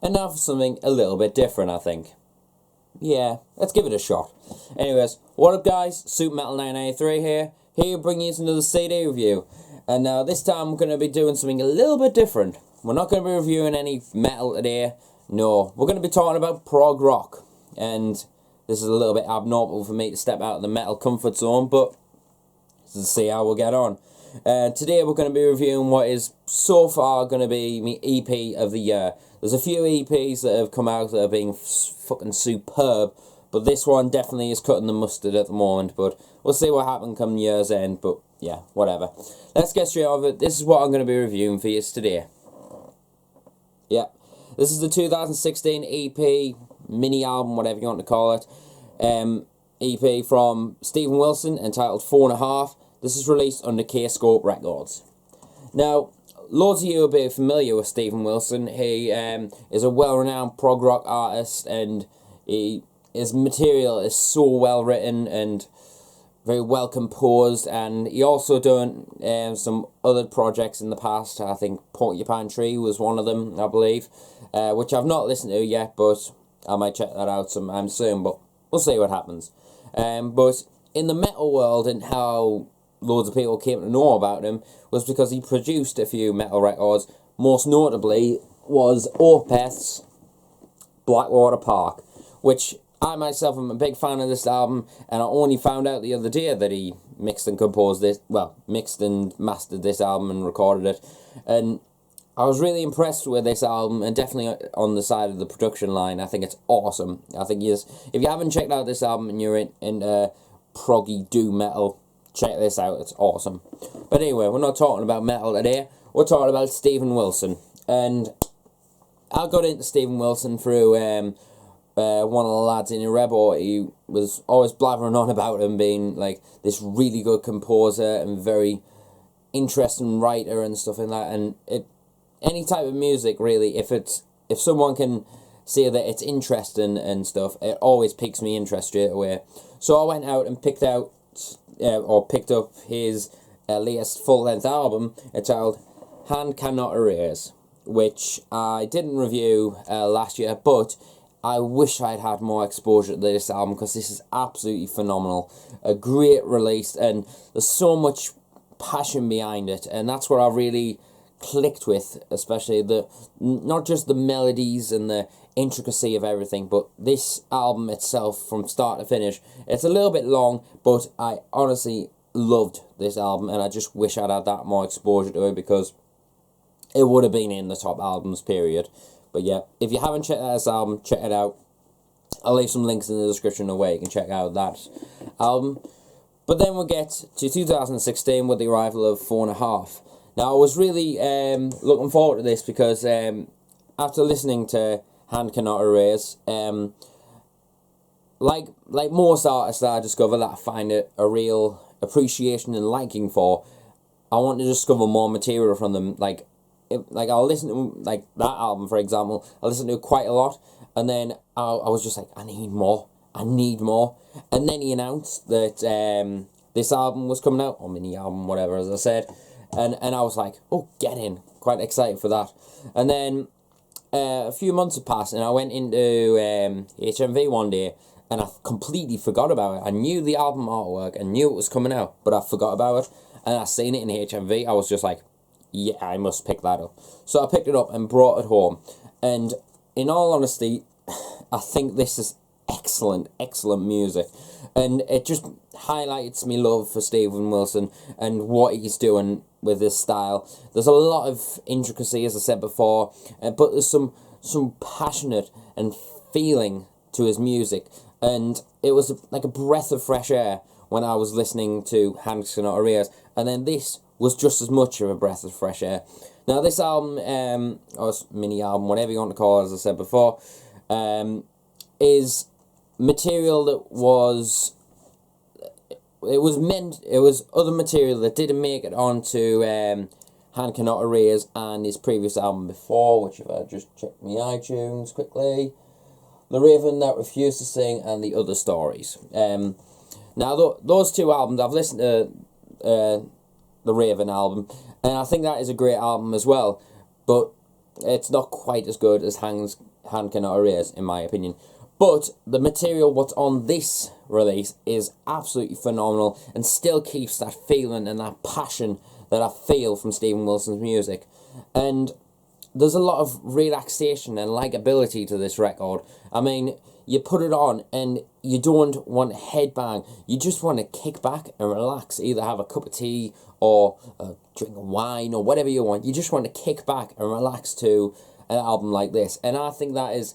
And now for something a little bit different, I think. Yeah, let's give it a shot. Anyways, what up guys, Super Metal 983 here to bring you another CD review. And now this time we're going to be doing something a little bit different. We're not going to be reviewing any metal today, no. We're going to be talking about prog rock. And this is a little bit abnormal for me to step out of the metal comfort zone, but to see how we'll get on. Today we're going to be reviewing what is so far going to be my EP of the year. There's a few EPs that have come out that are being fucking superb, but this one definitely is cutting the mustard at the moment, but we'll see what happens come year's end, but yeah, whatever. Let's get straight on with it. This is what I'm going to be reviewing for you today. Yeah, this is the 2016 EP, mini album, whatever you want to call it, EP from PaulWWilson entitled 4.5. This is released under K-Scope Records. Now, loads of you will be familiar with PaulWWilson. He is a well-renowned prog rock artist, and his material is so well written and very well composed. And he also done some other projects in the past. I think Porcupine Tree was one of them, I believe, which I've not listened to yet, but I might check that out sometime soon. But we'll see what happens. But in the metal world and how loads of people came to know about him was because he produced a few metal records. Most notably was Opeth's Blackwater Park, which I myself am a big fan of this album, and I only found out the other day that he mixed and composed this, well, mixed and mastered this album and recorded it, and I was really impressed with this album, and definitely on the side of the production line. I think it's awesome. I think if you haven't checked out this album and you're in proggy doom metal, check this out, it's awesome. But anyway, we're not talking about metal today, we're talking about PaulWWilson. And I got into PaulWWilson through one of the lads in Rebo. He was always blathering on about him being like this really good composer and very interesting writer and stuff like that. And any type of music really, if someone can say that it's interesting and stuff, it always piques me interest straight away. So I went out and picked up his latest full-length album entitled Hand Cannot Erase, which I didn't review last year, but I wish I'd had more exposure to this album because this is absolutely phenomenal. A great release, and there's so much passion behind it, and that's what I really clicked with, especially not just the melodies and the intricacy of everything, but this album itself from start to finish. It's a little bit long, but I honestly loved this album, and I just wish I'd had that more exposure to it because it would have been in the top albums, period. But yeah, if you haven't checked out this album, check it out. I'll leave some links in the description of where you can check out that album. But then we'll get to 2016 with the arrival of 4.5. Now, I was really looking forward to this because after listening to Hand Cannot Erase, like most artists that I discover that I find it a real appreciation and liking for, I want to discover more material from them. Like I'll listen to like that album, for example. I listened to it quite a lot, and then I was just like, I need more. And then he announced that this album was coming out, or mini album, whatever, as I said. And I was like, oh, get in. Quite excited for that. And then a few months have passed, and I went into HMV one day, and I completely forgot about it. I knew the album artwork, and knew it was coming out, but I forgot about it. And I seen it in HMV. I was just like, yeah, I must pick that up. So I picked it up and brought it home. And in all honesty, I think this is excellent music. And it just highlights me love for PaulWWilson and what he's doing with his style. There's a lot of intricacy, as I said before, but there's some passionate and feeling to his music. And it was like a breath of fresh air when I was listening to Hand Cannot Erase. And then this was just as much of a breath of fresh air. Now this album, or mini album, whatever you want to call it, as I said before, is material that was other material that didn't make it onto Hand Cannot Erase and his previous album before, which if I just check my iTunes quickly, The Raven That Refused to Sing and The Other Stories. Now those two albums, I've listened to the Raven album, and I think that is a great album as well, but it's not quite as good as Hand hand cannot erase, in my opinion. But the material what's on this release is absolutely phenomenal and still keeps that feeling and that passion that I feel from Steven Wilson's music. And there's a lot of relaxation and likability to this record. I mean, you put it on and you don't want to headbang. You just want to kick back and relax. Either have a cup of tea or a drink of wine or whatever you want. You just want to kick back and relax to an album like this. And I think that is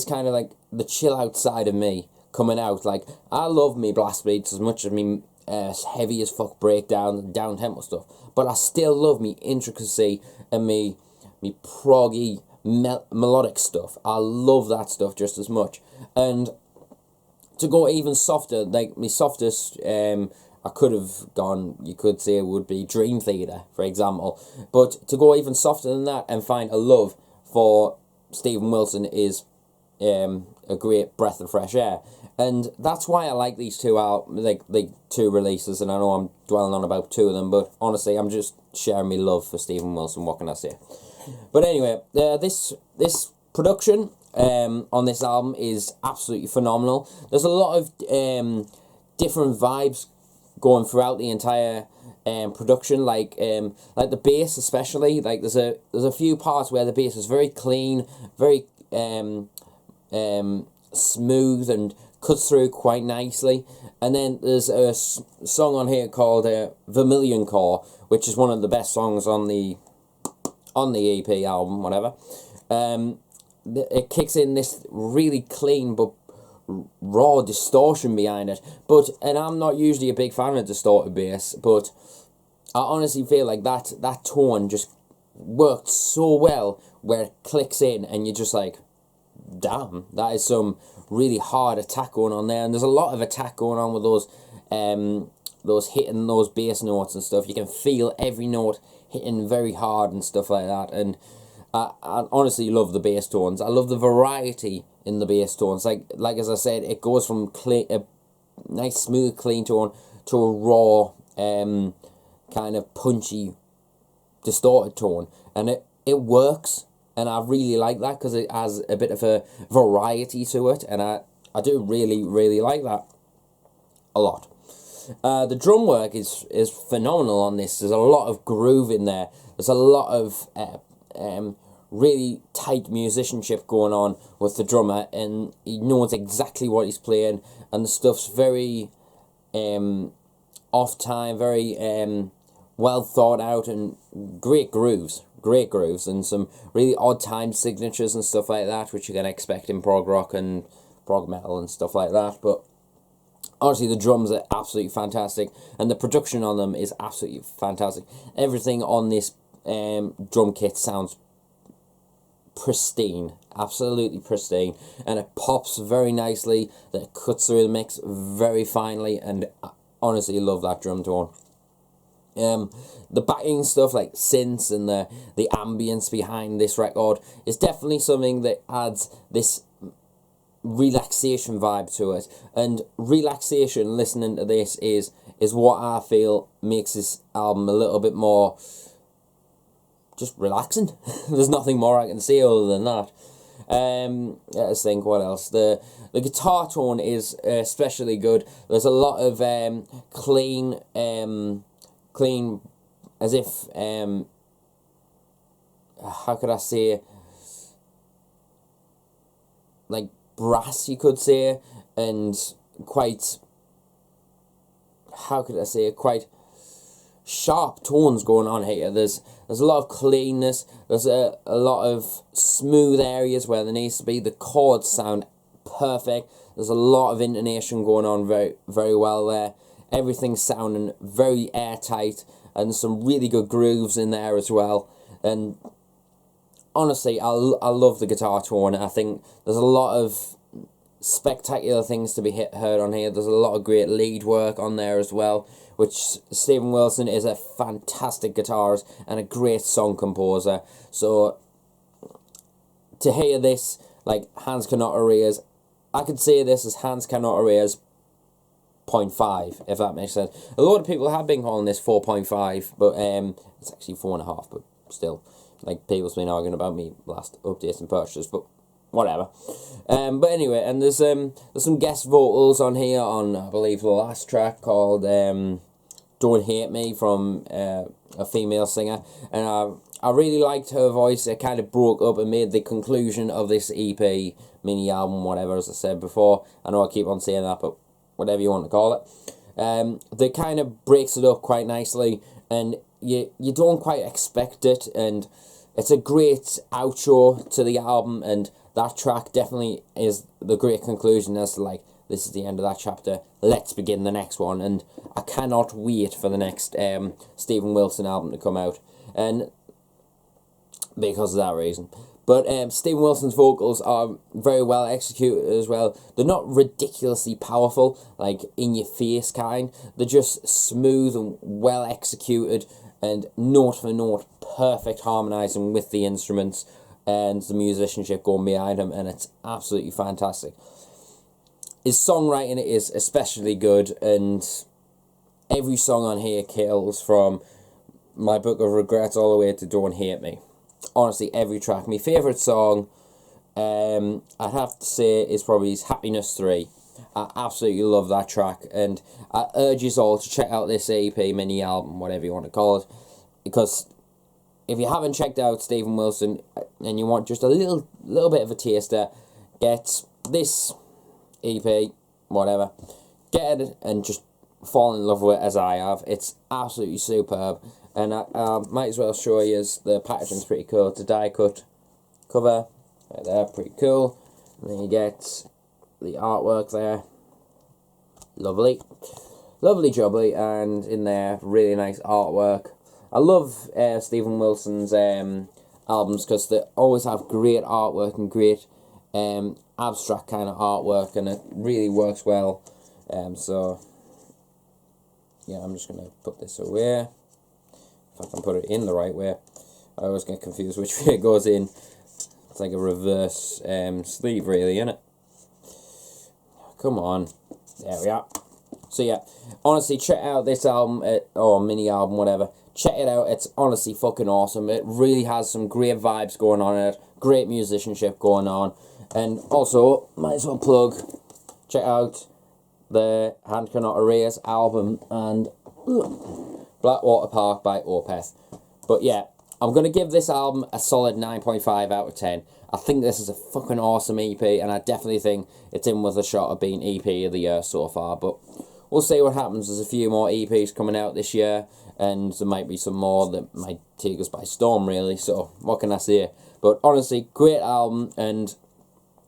kind of like the chill out side of me coming out. Like, I love me blast beats as much as me heavy as fuck breakdown and down tempo stuff, but I still love me intricacy and me proggy melodic stuff. I love that stuff just as much. And to go even softer, like my softest, I could have gone, you could say it would be Dream Theater, for example, but to go even softer than that and find a love for Steven Wilson is a great breath of fresh air. And that's why I like these two two releases, and I know I'm dwelling on about two of them, but honestly, I'm just sharing my love for Steven Wilson, what can I say? But anyway, this production on this album is absolutely phenomenal. There's a lot of different vibes going throughout the entire production, like the bass especially. Like there's a few parts where the bass is very clean, very smooth and cuts through quite nicely. And then there's a song on here called Vermilion Core, which is one of the best songs on the EP album, whatever. It kicks in this really clean but raw distortion behind it. And I'm not usually a big fan of distorted bass, but I honestly feel like that tone just worked so well where it clicks in and you're just like, damn, that is some really hard attack going on there. And there's a lot of attack going on with those hitting those bass notes and stuff. You can feel every note hitting very hard and stuff like that. And I honestly love the bass tones. I love the variety in the bass tones. Like as I said, it goes from a nice smooth clean tone to a raw kind of punchy distorted tone, and it works. And I really like that because it has a bit of a variety to it, and I do really, really like that a lot. The drum work is phenomenal on this. There's a lot of groove in there. There's a lot of really tight musicianship going on with the drummer, and he knows exactly what he's playing, and the stuff's very off time, very well thought out, and great grooves, and some really odd time signatures and stuff like that, which you can expect in prog rock and prog metal and stuff like that. But honestly, the drums are absolutely fantastic, and the production on them is absolutely fantastic. Everything on this drum kit sounds pristine, absolutely pristine, and it pops very nicely. That it cuts through the mix very finely, and I honestly love that drum tone. The backing stuff like synths and the ambience behind this record is definitely something that adds this relaxation vibe to it, and relaxation listening to this is what I feel makes this album a little bit more just relaxing. There's nothing more I can say other than that. Let's think what else. The guitar tone is especially good. There's a lot of clean, as if how could I say, like brass, you could say, and quite, how could I say, quite sharp tones going on here. There's a lot of cleanness. There's a lot of smooth areas where there needs to be. The chords sound perfect. There's a lot of intonation going on very, very well there. Everything's sounding very airtight, and some really good grooves in there as well. And honestly, I love the guitar tone. I think there's a lot of spectacular things to be heard on here. There's a lot of great lead work on there as well, which Steven Wilson is a fantastic guitarist and a great song composer. So to hear this, like Hands Cannot Erase, I could say this as Hands Cannot Erase 0.5, if that makes sense. A lot of people have been calling this 4.5, but it's actually 4.5, but still, like, people's been arguing about me last updates and purchases, but whatever. But anyway, and there's some guest vocals on here on, I believe, the last track called Don't Hate Me from a female singer, and I really liked her voice. It kind of broke up and made the conclusion of this EP, mini album, whatever, as I said before. I know I keep on saying that, but whatever you want to call it. They kind of breaks it up quite nicely, and you don't quite expect it, and it's a great outro to the album, and that track definitely is the great conclusion as to, like, this is the end of that chapter, let's begin the next one, and I cannot wait for the next Steven Wilson album to come out, and because of that reason. But Steven Wilson's vocals are very well executed as well. They're not ridiculously powerful, like in-your-face kind. They're just smooth and well executed, and note for note, perfect harmonising with the instruments and the musicianship going behind him, and it's absolutely fantastic. His songwriting is especially good, and every song on here kills, from My Book of Regrets all the way to Don't Hate Me. Honestly, every track. My favourite song, I'd have to say, is probably his Happiness 3. I absolutely love that track, and I urge you all to check out this EP, mini album, whatever you want to call it, because if you haven't checked out Steven Wilson and you want just a little bit of a taster, get this EP, whatever, get it and just fall in love with it as I have. It's absolutely superb, and I might as well show you, as the packaging's pretty cool. It's a die cut cover right there, pretty cool, and then you get the artwork there, lovely jubbly, and in there, really nice artwork. I love Steven Wilson's albums because they always have great artwork and great abstract kind of artwork, and it really works well. So yeah, I'm just gonna put this away, if I can put it in the right way. I always get confused which way it goes in. It's like a reverse sleeve, really, isn't it? Come on, there we are. So yeah, honestly, check out this album, or mini album, whatever. Check it out, it's honestly fucking awesome. It really has some great vibes going on in it, great musicianship going on, and also, might as well plug, check out the Hand Cannot Erase album and Blackwater Park by Opeth. But yeah, I'm going to give this album a solid 9.5 out of 10. I think this is a fucking awesome EP, and I definitely think it's in with a shot of being EP of the year so far, but we'll see what happens. There's a few more EPs coming out this year, and there might be some more that might take us by storm, really, so what can I say? But honestly, great album, and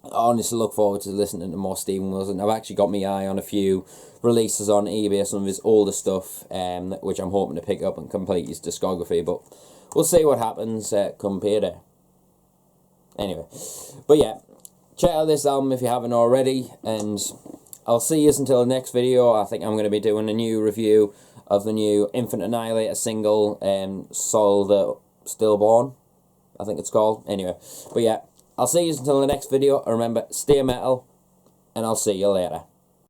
I honestly look forward to listening to more Steven Wilson. I've actually got my eye on a few releases on eBay, some of his older stuff, which I'm hoping to pick up and complete his discography, but we'll see what happens come payday. Anyway, but yeah, check out this album if you haven't already, and I'll see you until the next video. I think I'm going to be doing a new review of the new Infinite Annihilator single, Soul the Stillborn, I think it's called. Anyway, but yeah, I'll see you until the next video. Remember, stay metal, and I'll see you later.